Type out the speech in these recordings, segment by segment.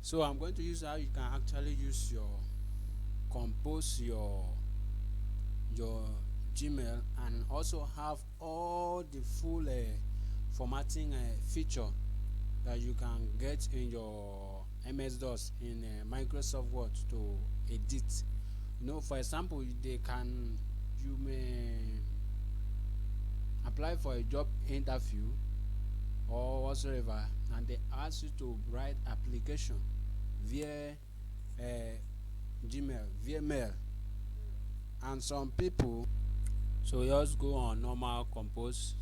So I'm going to use how you can actually use your compose your Gmail and also have all the full formatting feature that you can get in your MS DOS in Microsoft Word to edit. You know, for example, you may apply for a job interview or whatsoever, and they ask you to write application via Gmail, via mail, and some people, so you just go on normal compose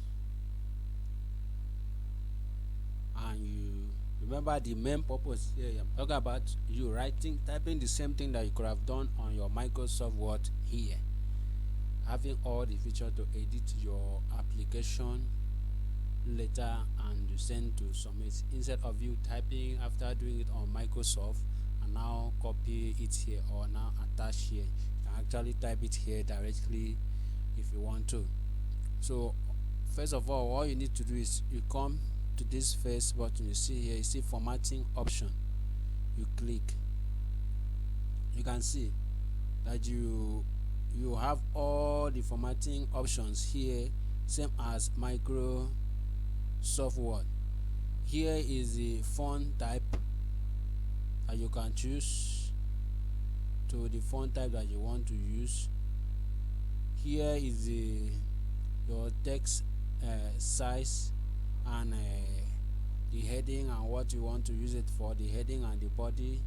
and you remember the main purpose here. I'm talking about you typing the same thing that you could have done on your Microsoft Word here, having all the feature to edit your application later and you send to submit, instead of you typing after doing it on Microsoft and now copy it here or now attach here. You can actually type it here directly if you want to. So first of all you need to do is you come to this first button you see here, you see formatting option, you click. You can see that you have all the formatting options here, same as Microsoft Word. Here is the font type that you can choose to the font type that you want to use. Here is your text size and the heading and what you want to use it for, the heading and the body.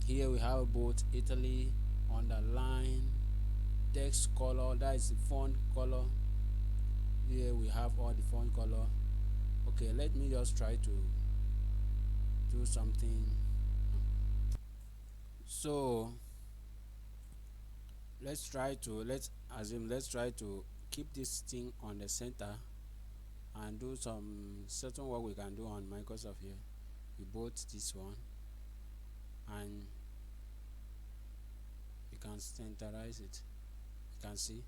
Here we have both Italy, underline, text color, that is the font color. Here we have all the font color. Okay, let me just try to do something. So let's try to keep this thing on the center and do some certain work we can do on Microsoft here. We both this one and you can centerize it. You can see.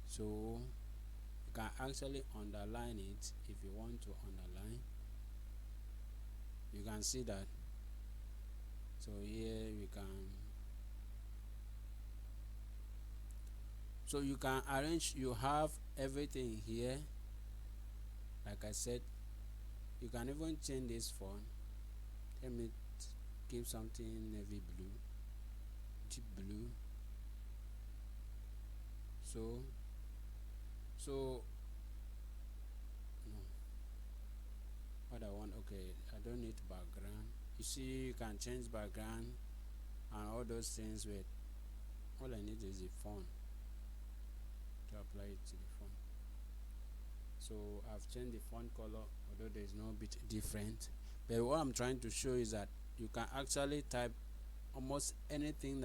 So you can actually underline it if you want to underline. You can see that. So here we can, so you can arrange, you have everything here. Like I said, you can even change this font. Let me give something navy blue, deep blue. So no, what I want, okay, I don't need background. You see, you can change background and all those things with, all I need is the font to apply it to the font. So I've changed the font color, although there is no bit different, but what I'm trying to show is that you can actually type almost anything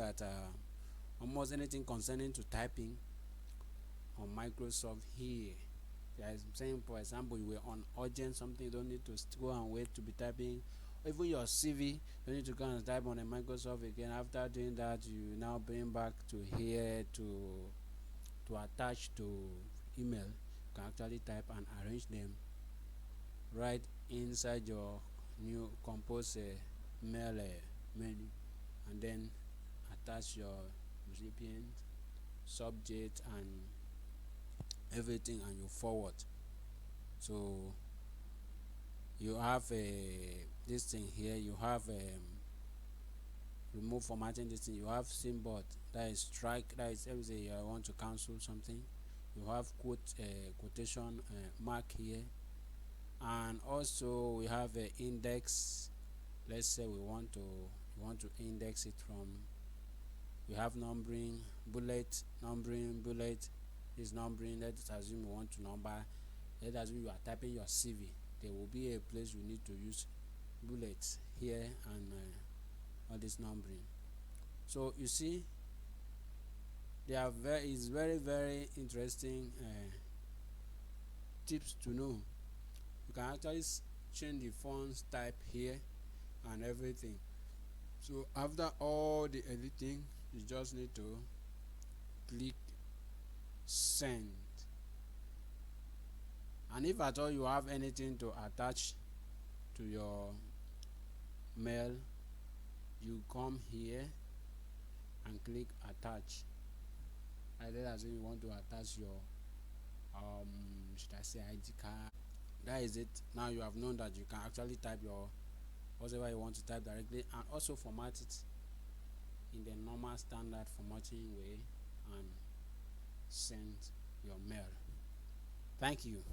almost anything concerning to typing on Microsoft here. As I'm saying, for example, you were on urgent something, you don't need to go and wait to be typing. Even your CV, you need to go and type on a Microsoft again. After doing that, you now bring back to here to attach to email. You can actually type and arrange them right inside your new compose mail menu, and then attach your recipient, subject and everything, and you forward. So you have this thing here, you have remove formatting, this thing, you have symbol, that is strike, that is everything. I want to cancel something, you have quotation mark here, and also we have index. Let's say we want to index it from, we have numbering, bullet, bullet is numbering. Let's assume we want to number, let's assume you are typing your CV, there will be a place you need to use bullets here and all this numbering. So you see, they are very interesting tips to know. You can actually change the fonts type here and everything. So after all the editing, you just need to click send, and if at all you have anything to attach to your mail, you come here and click attach. Either as if you want to attach your should I say ID card. That is it. Now you have known that you can actually type your whatever you want to type directly, and also format it in the normal standard formatting way and send your mail. Thank you.